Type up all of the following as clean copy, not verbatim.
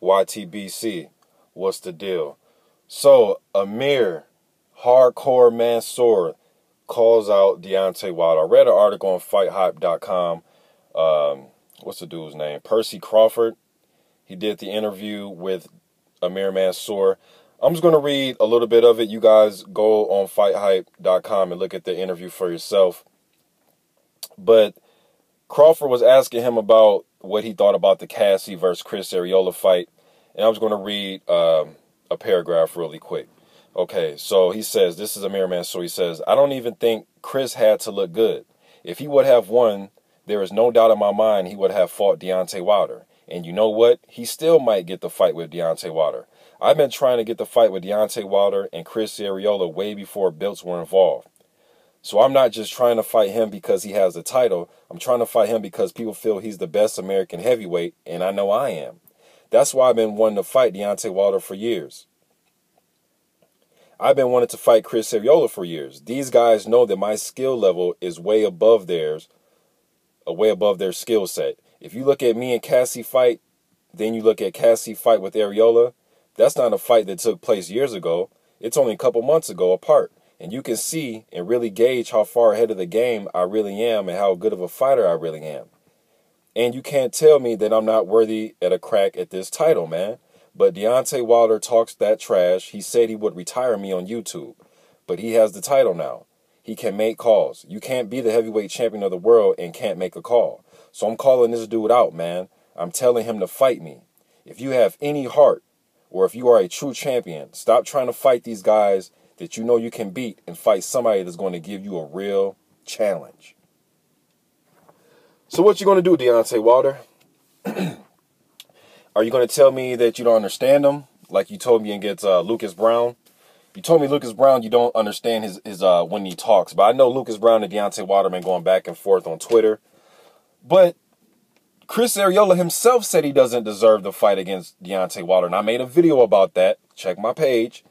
YTBC, what's the deal? So, Amir Hardcore Mansour calls out Deontay Wilder. I read an article on FightHype.com. What's the dude's name? Percy Crawford. He did the interview with Amir Mansour. I'm just going to read a little bit of it. You guys go on FightHype.com and look at the interview for yourself. But Crawford was asking him about what he thought about the Cassie versus Chris Arreola fight. And I'm just going to read a paragraph really quick. Okay, so he says, this is Amir Mansour. He says, I don't even think Chris had to look good. If he would have won, there is no doubt in my mind he would have fought Deontay Wilder. And you know what? He still might get the fight with Deontay Wilder. I've been trying to get the fight with Deontay Wilder and Chris Arreola way before belts were involved. So I'm not just trying to fight him because he has the title. I'm trying to fight him because people feel he's the best American heavyweight, and I know I am. That's why I've been wanting to fight Deontay Wilder for years. I've been wanting to fight Chris Arreola for years. These guys know that my skill level is way above theirs, way above their skill set. If you look at me and Cassie fight, then you look at Cassie fight with Arreola, that's not a fight that took place years ago. It's only a couple months ago apart. And you can see and really gauge how far ahead of the game I really am and how good of a fighter I really am. And you can't tell me that I'm not worthy at a crack at this title, man. But Deontay Wilder talks that trash. He said he would retire me on YouTube. But he has the title now. He can make calls. You can't be the heavyweight champion of the world and can't make a call. So I'm calling this dude out, man. I'm telling him to fight me. If you have any heart, or if you are a true champion, stop trying to fight these guys that you know you can beat and fight somebody that's going to give you a real challenge. So what you going to do, Deontay Wilder? Are you going to tell me that you don't understand him, like you told me against Lucas Brown? You told me Lucas Brown you don't understand his when he talks. But I know Lucas Brown and Deontay Wilder been going back and forth on Twitter. But Chris Arreola himself said he doesn't deserve the fight against Deontay Wilder. And I made a video about that. Check my page.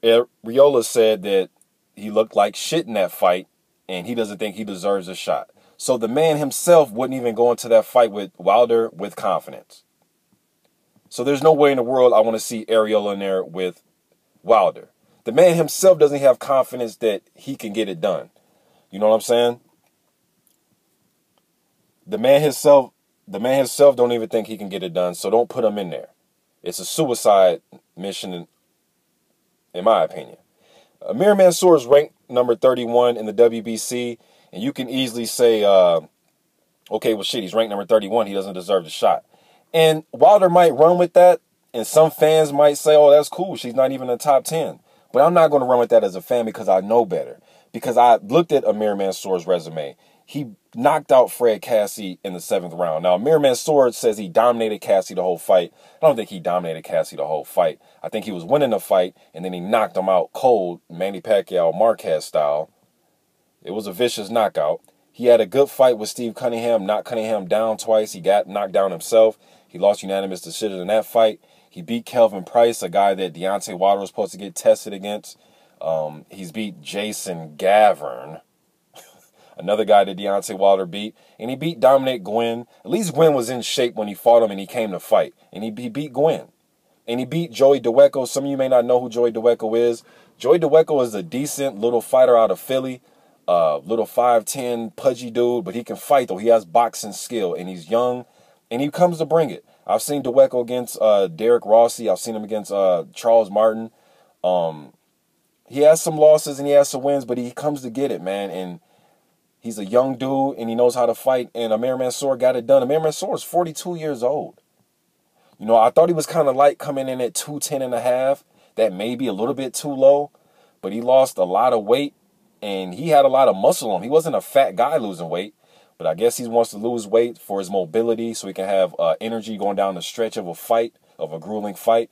Arreola said that he looked like shit in that fight, and he doesn't think he deserves a shot. So the man himself wouldn't even go into that fight with Wilder with confidence. So there's no way in the world I want to see Arreola in there with Wilder. The man himself doesn't have confidence that he can get it done. You know what I'm saying? The man himself don't even think he can get it done, so don't put him in there. It's a suicide mission, in my opinion. Amir Mansour is ranked number 31 in the WBC, and you can easily say, okay, well, shit, he's ranked number 31. He doesn't deserve the shot. And Wilder might run with that, and some fans might say, oh, that's cool. She's not even in the top 10. But I'm not going to run with that as a fan because I know better. Because I looked at Amir Mansour's resume. He knocked out Fred Cassie in the 7th round. Now, Amir Mansour says he dominated Cassie the whole fight. I don't think he dominated Cassie the whole fight. I think he was winning the fight, and then he knocked him out cold, Manny Pacquiao Marquez style. It was a vicious knockout. He had a good fight with Steve Cunningham, knocked Cunningham down twice. He got knocked down himself. He lost unanimous decision in that fight. He beat Kelvin Price, a guy that Deontay Wilder was supposed to get tested against. He's beat Jason Gavern, another guy that Deontay Wilder beat. And he beat Dominic Gwynn. At least Gwynn was in shape when he fought him and he came to fight. And he beat Gwynn. And he beat Joey DeWecco. Some of you may not know who Joey DeWecco is. Joey DeWecco is a decent little fighter out of Philly. Little 5'10", pudgy dude. But he can fight, though. He has boxing skill. And he's young. And he comes to bring it. I've seen DeWecco against Derek Rossi. I've seen him against Charles Martin. He has some losses and he has some wins, but he comes to get it, man. And he's a young dude, and he knows how to fight. And Amir Mansour got it done. Amir Mansour is 42 years old. You know, I thought he was kind of light coming in at 210.5. That may be a little bit too low, but he lost a lot of weight, and he had a lot of muscle on him. He wasn't a fat guy losing weight. But I guess he wants to lose weight for his mobility so he can have energy going down the stretch of a fight, of a grueling fight.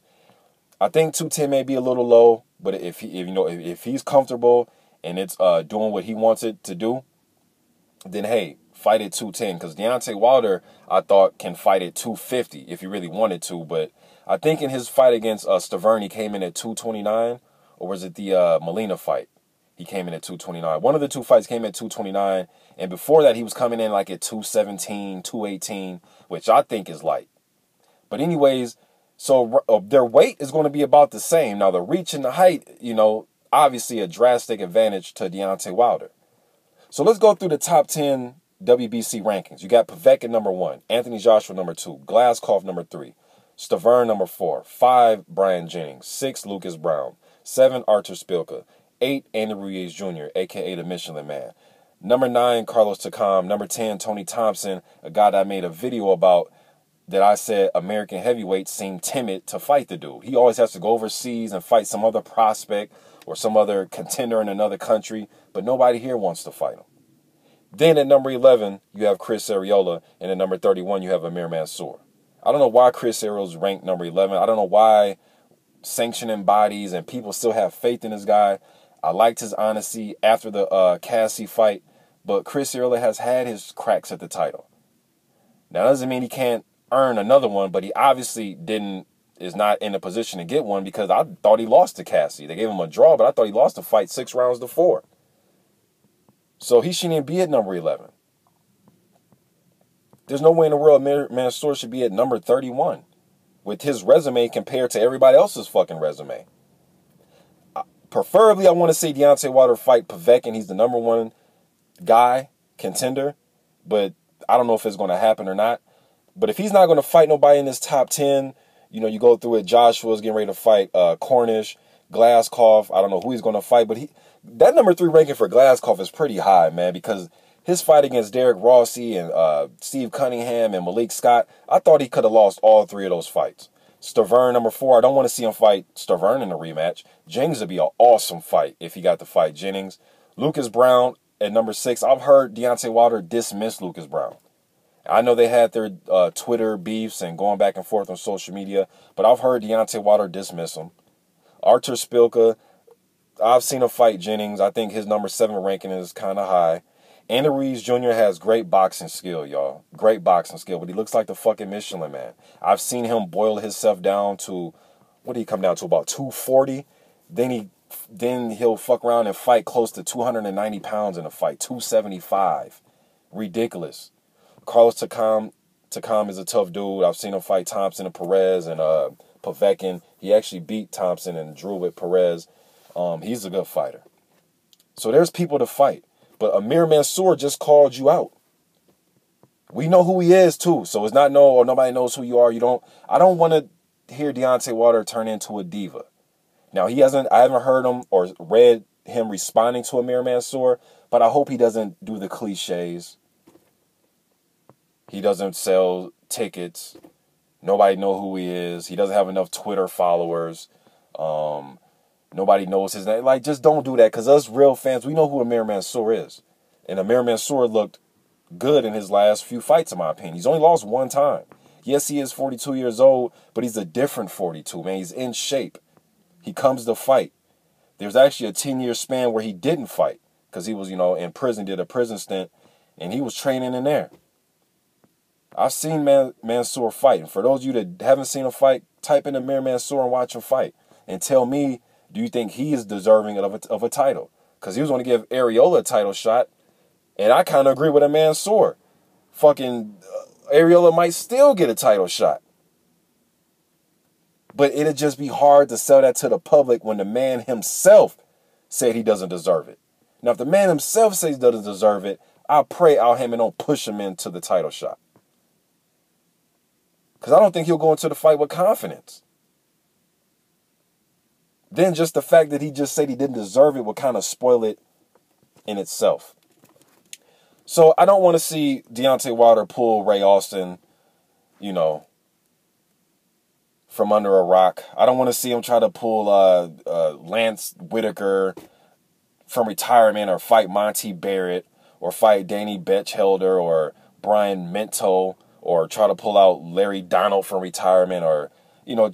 I think 210 may be a little low, but if he's comfortable and it's doing what he wants it to do, then hey, fight at 210. Because Deontay Wilder, I thought, can fight at 250 if he really wanted to. But I think in his fight against Stavern, he came in at 229, or was it the Molina fight? He came in at 229. One of the two fights came at 229. And before that, he was coming in like at 217, 218, which I think is light. But anyways, so their weight is going to be about the same. Now, the reach and the height, obviously a drastic advantage to Deontay Wilder. So let's go through the top 10 WBC rankings. You got Povetkin number 1, Anthony Joshua number 2, Glasgow number 3, Stavern number 4, 5, Brian Jennings, 6, Lucas Brown, 7, Artur Szpilka, 8, Andy Ruiz Jr., a.k.a. the Michelin Man, number 9, Carlos Takam, number 10, Tony Thompson, a guy that I made a video about that I said American heavyweights seem timid to fight the dude. He always has to go overseas and fight some other prospect or some other contender in another country, but nobody here wants to fight him. Then at number 11, you have Chris Arreola, and at number 31, you have Amir Mansour. I don't know why Chris Arreola's ranked number 11. I don't know why sanctioning bodies and people still have faith in this guy. I liked his honesty after the Cassie fight, but Chris Arreola has had his cracks at the title. Now, that doesn't mean he can't earn another one, but he obviously is not in a position to get one because I thought he lost to Cassie. They gave him a draw, but I thought he lost the fight 6 rounds to 4. So he shouldn't even be at number 11. There's no way in the world Amir Mansour should be at number 31 with his resume compared to everybody else's fucking resume. Preferably, I want to see Deontay Wilder fight Povetkin. He's the number 1 guy, contender, but I don't know if it's going to happen or not. But if he's not going to fight nobody in this top 10, you go through it. Joshua's getting ready to fight Cornish, Glasgow. I don't know who he's going to fight, but that number 3 ranking for Glasgow is pretty high, man, because his fight against Derek Rossi and Steve Cunningham and Malik Scott, I thought he could have lost all 3 of those fights. Stavern, number 4, I don't want to see him fight Stavern in a rematch. Jennings would be an awesome fight if he got to fight Jennings. Lucas Brown at number 6, I've heard Deontay Wilder dismiss Lucas Brown. I know they had their Twitter beefs and going back and forth on social media, but I've heard Deontay Wilder dismiss him. Artur Szpilka, I've seen him fight Jennings. I think his number 7 ranking is kind of high. Andy Ruiz Jr. has great boxing skill, y'all. Great boxing skill, but he looks like the fucking Michelin Man. I've seen him boil himself down to, what did he come down to, about 240? Then he'll fuck around and fight close to 290 pounds in a fight, 275. Ridiculous. Carlos Takam is a tough dude. I've seen him fight Thompson and Perez and Povetkin. He actually beat Thompson and drew with Perez. He's a good fighter. So there's people to fight. But Amir Mansour just called you out. We know who he is too. So it's not nobody knows who you are. I don't want to hear Deontay Wilder turn into a diva. Now I haven't heard him or read him responding to Amir Mansour, but I hope he doesn't do the cliches. He doesn't sell tickets. Nobody know who he is. He doesn't have enough Twitter followers. Nobody knows his name. Just don't do that, because us real fans, we know who Amir Mansour is. And Amir Mansour looked good in his last few fights, in my opinion. He's only lost 1 time. Yes, he is 42 years old, but he's a different 42, man. He's in shape. He comes to fight. There's actually a 10-year span where he didn't fight because he was, in prison, did a prison stint, and he was training in there. I've seen Mansour fight. And for those of you that haven't seen him fight, type in Amir Mansour and watch him fight. And tell me, do you think he is deserving of a title? Because he was going to give Arreola a title shot. And I kind of agree with Mansour. Fucking Arreola might still get a title shot. But it'd just be hard to sell that to the public when the man himself said he doesn't deserve it. Now, if the man himself says he doesn't deserve it, I pray Al Hammond don't push him into the title shot. Because I don't think he'll go into the fight with confidence. Then just the fact that he just said he didn't deserve it will kind of spoil it in itself. So I don't want to see Deontay Wilder pull Ray Austin, from under a rock. I don't want to see him try to pull Lance Whitaker from retirement, or fight Monty Barrett, or fight Danny Betchelder, or Brian Minto, or try to pull out Larry Donald from retirement, or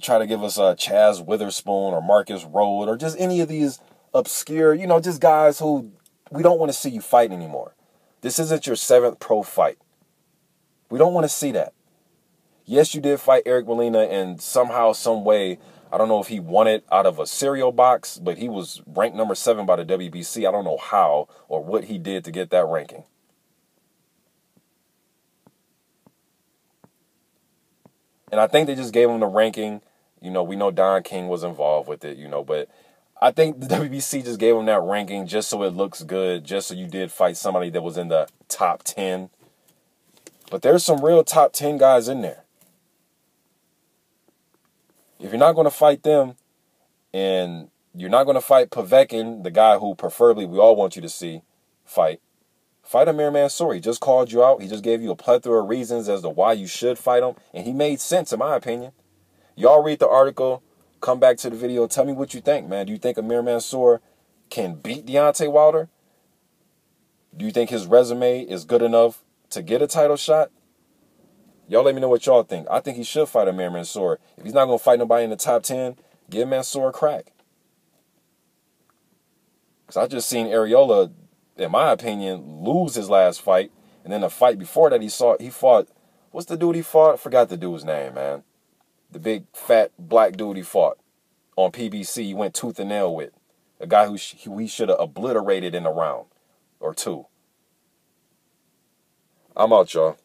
try to give us Chaz Witherspoon or Marcus Rode, or just any of these obscure, just guys who we don't want to see you fight anymore. This isn't your 7th pro fight. We don't want to see that. Yes, you did fight Eric Molina, and somehow, some way, I don't know if he won it out of a cereal box, but he was ranked number 7 by the WBC. I don't know how or what he did to get that ranking. And I think they just gave him the ranking. You know, we know Don King was involved with it, you know, but I think the WBC just gave him that ranking just so it looks good, just so you did fight somebody that was in the top 10. But there's some real top 10 guys in there. If you're not going to fight them, and you're not going to fight Povetkin, the guy who preferably we all want you to see fight Amir Mansour. He just called you out. He just gave you a plethora of reasons as to why you should fight him, and he made sense in my opinion. Y'all read the article, come back to the video, tell me what you think, man. Do you think Amir Mansour can beat Deontay Wilder? Do you think his resume is good enough to get a title shot? Y'all let me know what y'all think. I think he should fight Amir Mansour. If he's not going to fight nobody in the top 10, give Mansour a crack. Because I just seen Areola, in my opinion, lose his last fight. And then the fight before that, he fought, what's the dude he fought? I forgot the dude's name, man. The big, fat, black dude he fought on PBC. He went tooth and nail with. A guy who he should have obliterated in a round or two. I'm out, y'all.